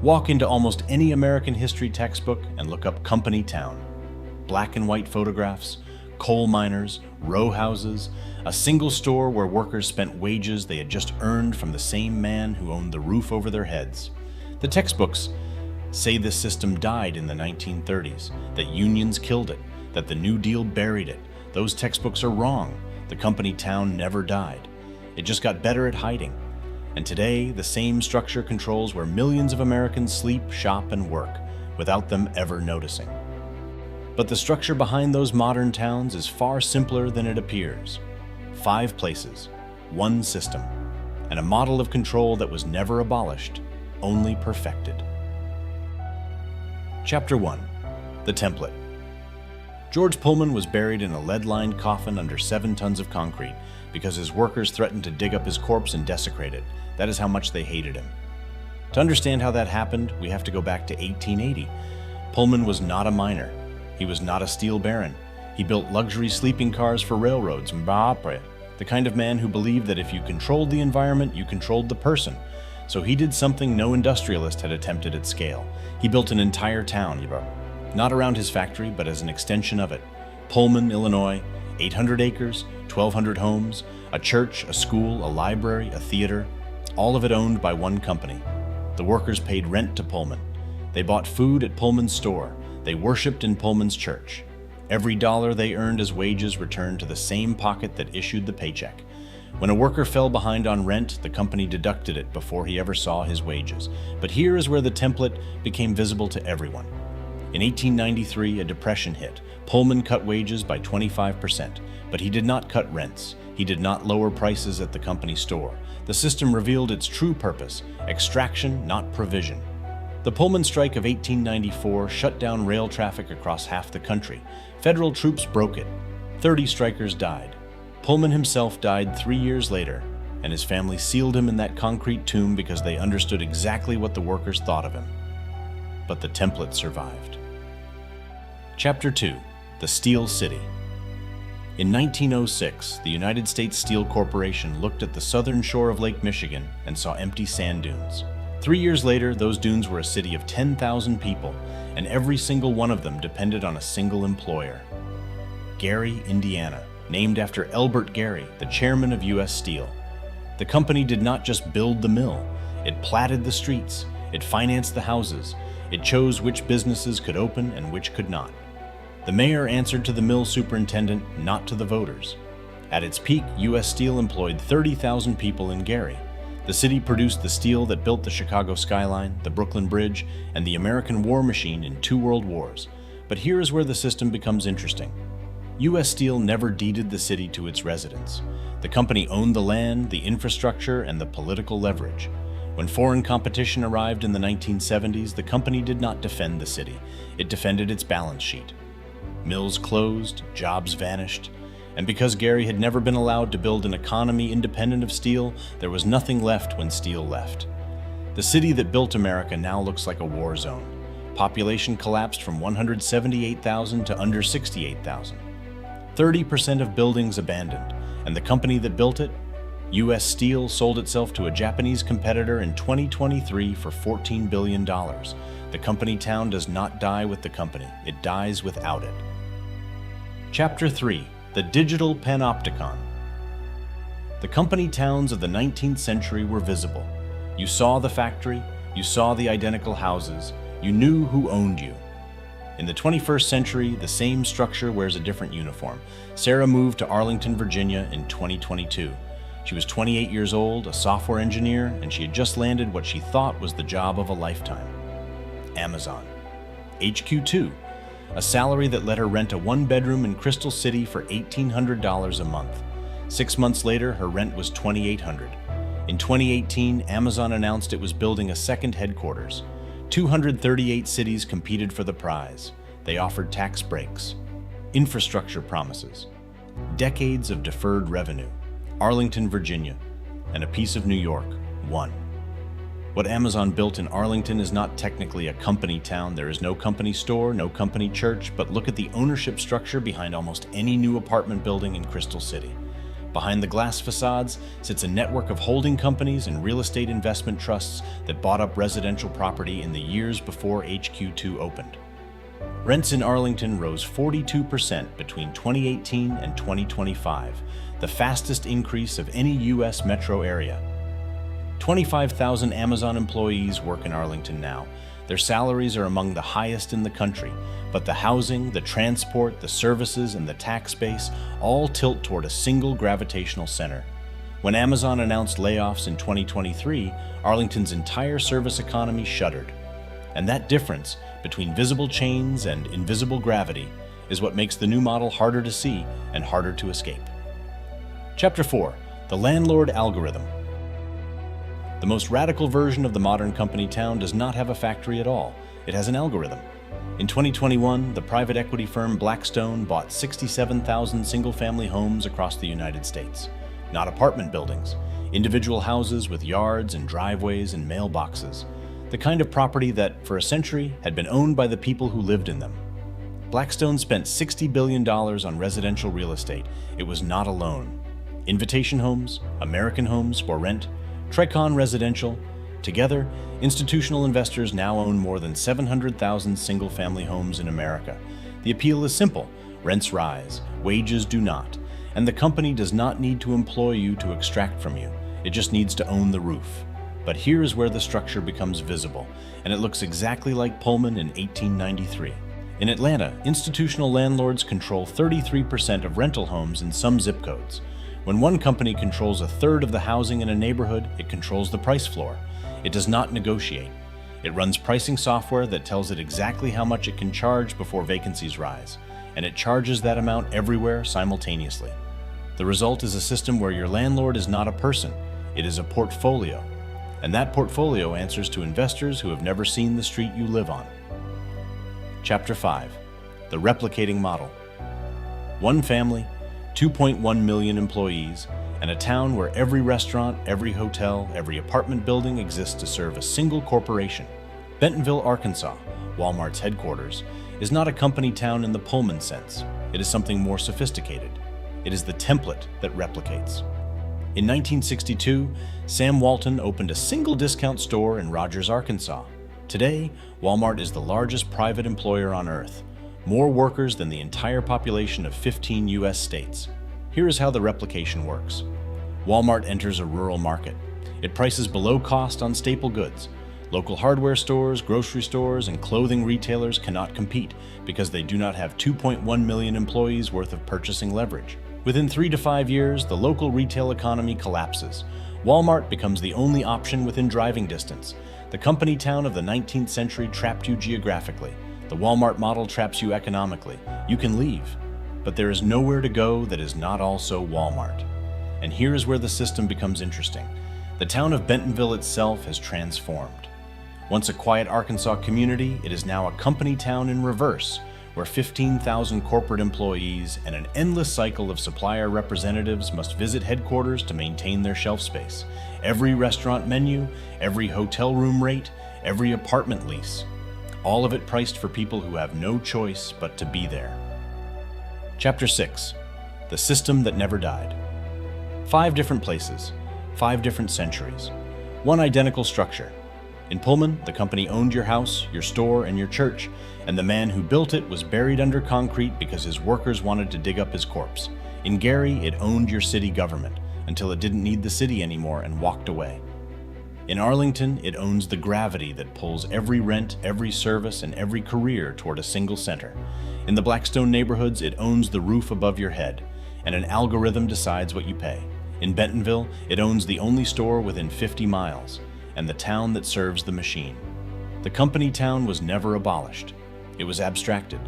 Walk into almost any American history textbook and look up Company Town. Black and white photographs, coal miners, row houses, a single store where workers spent wages they had just earned from the same man who owned the roof over their heads. The textbooks say this system died in the 1930s, that unions killed it, that the New Deal buried it. Those textbooks are wrong. The Company Town never died. It just got better at hiding. And today, the same structure controls where millions of Americans sleep, shop, and work, without them ever noticing. But the structure behind those modern towns is far simpler than it appears. 5 places, 1 system, and a model of control that was never abolished, only perfected. Chapter 1. The Template. George Pullman was buried in a lead-lined coffin under 7 tons of concrete because his workers threatened to dig up his corpse and desecrate it. That is how much they hated him. To understand how that happened, we have to go back to 1880. Pullman was not a miner. He was not a steel baron. He built luxury sleeping cars for railroads, the kind of man who believed that if you controlled the environment, you controlled the person. So he did something no industrialist had attempted at scale. He built an entire town, not around his factory, but as an extension of it. Pullman, Illinois, 800 acres, 1,200 homes, a church, a school, a library, a theater, all of it owned by one company. The workers paid rent to Pullman. They bought food at Pullman's store. They worshipped in Pullman's church. Every dollar they earned as wages returned to the same pocket that issued the paycheck. When a worker fell behind on rent, the company deducted it before he ever saw his wages. But here is where the template became visible to everyone. In 1893, a depression hit. Pullman cut wages by 25%, but he did not cut rents. He did not lower prices at the company store. The system revealed its true purpose: extraction, not provision. The Pullman strike of 1894 shut down rail traffic across half the country. Federal troops broke it. 30 strikers died. Pullman himself died 3 years later, and his family sealed him in that concrete tomb because they understood exactly what the workers thought of him. But the template survived. Chapter 2. The Steel City. In 1906, the United States Steel Corporation looked at the southern shore of Lake Michigan and saw empty sand dunes. 3 years later, those dunes were a city of 10,000 people, and every single one of them depended on a single employer. Gary, Indiana, named after Elbert Gary, the chairman of U.S. Steel. The company did not just build the mill, it platted the streets, it financed the houses, it chose which businesses could open and which could not. The mayor answered to the mill superintendent, not to the voters. At its peak, U.S. Steel employed 30,000 people in Gary. The city produced the steel that built the Chicago skyline, the Brooklyn Bridge, and the American war machine in 2 world wars. But here is where the system becomes interesting. U.S. Steel never deeded the city to its residents. The company owned the land, the infrastructure, and the political leverage. When foreign competition arrived in the 1970s, the company did not defend the city. It defended its balance sheet. Mills closed, jobs vanished, and because Gary had never been allowed to build an economy independent of steel, there was nothing left when steel left. The city that built America now looks like a war zone. Population collapsed from 178,000 to under 68,000. 30% of buildings abandoned, and the company that built it, U.S. Steel, sold itself to a Japanese competitor in 2023 for $14 billion. The company town does not die with the company, it dies without it. Chapter 3. The Digital Panopticon. The company towns of the 19th century were visible. You saw the factory, you saw the identical houses, you knew who owned you. In the 21st century, the same structure wears a different uniform. Sarah moved to Arlington, Virginia in 2022. She was 28 years old, a software engineer, and she had just landed what she thought was the job of a lifetime. Amazon. HQ2. A salary that let her rent a 1-bedroom in Crystal City for $1,800 a month. 6 months later, her rent was $2,800. In 2018, Amazon announced it was building a second headquarters. 238 cities competed for the prize. They offered tax breaks, infrastructure promises, decades of deferred revenue. Arlington, Virginia, and a piece of New York won. What Amazon built in Arlington is not technically a company town. There is no company store, no company church, but look at the ownership structure behind almost any new apartment building in Crystal City. Behind the glass facades sits a network of holding companies and real estate investment trusts that bought up residential property in the years before HQ2 opened. Rents in Arlington rose 42% between 2018 and 2025, the fastest increase of any U.S. metro area. 25,000 Amazon employees work in Arlington now. Their salaries are among the highest in the country, but the housing, the transport, the services, and the tax base all tilt toward a single gravitational center. When Amazon announced layoffs in 2023, Arlington's entire service economy shuddered. And that difference between visible chains and invisible gravity is what makes the new model harder to see and harder to escape. Chapter 4: The Landlord Algorithm. The most radical version of the modern company town does not have a factory at all. It has an algorithm. In 2021, the private equity firm Blackstone bought 67,000 single-family homes across the United States. Not apartment buildings, individual houses with yards and driveways and mailboxes. The kind of property that, for a century, had been owned by the people who lived in them. Blackstone spent $60 billion on residential real estate. It was not alone. Invitation Homes, American Homes for Rent, Tricon Residential. Together, institutional investors now own more than 700,000 single-family homes in America. The appeal is simple: rents rise, wages do not, and the company does not need to employ you to extract from you. It just needs to own the roof. But here is where the structure becomes visible, and it looks exactly like Pullman in 1893. In Atlanta, institutional landlords control 33% of rental homes in some zip codes. When one company controls a third of the housing in a neighborhood, it controls the price floor. It does not negotiate. It runs pricing software that tells it exactly how much it can charge before vacancies rise, and it charges that amount everywhere simultaneously. The result is a system where your landlord is not a person, it is a portfolio, and that portfolio answers to investors who have never seen the street you live on. Chapter 5: The Replicating Model. One family, 2.1 million employees, and a town where every restaurant, every hotel, every apartment building exists to serve a single corporation. Bentonville, Arkansas, Walmart's headquarters, is not a company town in the Pullman sense. It is something more sophisticated. It is the template that replicates. In 1962, Sam Walton opened a single discount store in Rogers, Arkansas. Today, Walmart is the largest private employer on earth. More workers than the entire population of 15 U.S. states. Here is how the replication works. Walmart enters a rural market. It prices below cost on staple goods. Local hardware stores, grocery stores, and clothing retailers cannot compete because they do not have 2.1 million employees worth of purchasing leverage. Within 3 to 5 years, the local retail economy collapses. Walmart becomes the only option within driving distance. The company town of the 19th century trapped you geographically. The Walmart model traps you economically. You can leave, but there is nowhere to go that is not also Walmart. And here is where the system becomes interesting. The town of Bentonville itself has transformed. Once a quiet Arkansas community, it is now a company town in reverse, where 15,000 corporate employees and an endless cycle of supplier representatives must visit headquarters to maintain their shelf space. Every restaurant menu, every hotel room rate, every apartment lease. All of it priced for people who have no choice but to be there. Chapter 6: The System That Never Died. 5 different places, 5 different centuries, one identical structure. In Pullman, the company owned your house, your store, and your church, and the man who built it was buried under concrete because his workers wanted to dig up his corpse. In Gary, it owned your city government until it didn't need the city anymore and walked away. In Arlington, it owns the gravity that pulls every rent, every service, and every career toward a single center. In the Blackstone neighborhoods, it owns the roof above your head, and an algorithm decides what you pay. In Bentonville, it owns the only store within 50 miles, and the town that serves the machine. The company town was never abolished. It was abstracted.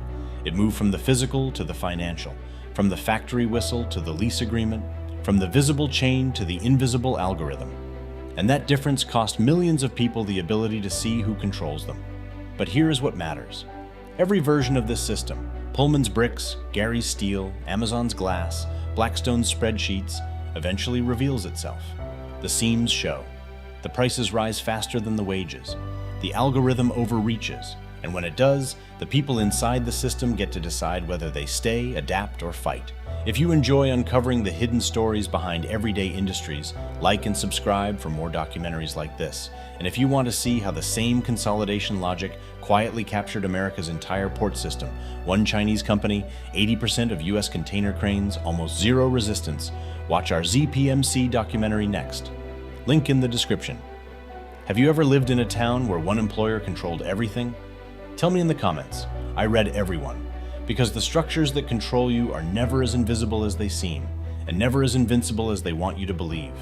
It moved from the physical to the financial, from the factory whistle to the lease agreement, from the visible chain to the invisible algorithm. And that difference cost millions of people the ability to see who controls them. But here is what matters. Every version of this system, Pullman's bricks, Gary's steel, Amazon's glass, Blackstone's spreadsheets, eventually reveals itself. The seams show. The prices rise faster than the wages. The algorithm overreaches. And when it does, the people inside the system get to decide whether they stay, adapt, or fight. If you enjoy uncovering the hidden stories behind everyday industries, like and subscribe for more documentaries like this. And if you want to see how the same consolidation logic quietly captured America's entire port system, one Chinese company, 80% of US container cranes, almost zero resistance, watch our ZPMC documentary next. Link in the description. Have you ever lived in a town where one employer controlled everything? Tell me in the comments. I read everyone. Because the structures that control you are never as invisible as they seem, and never as invincible as they want you to believe.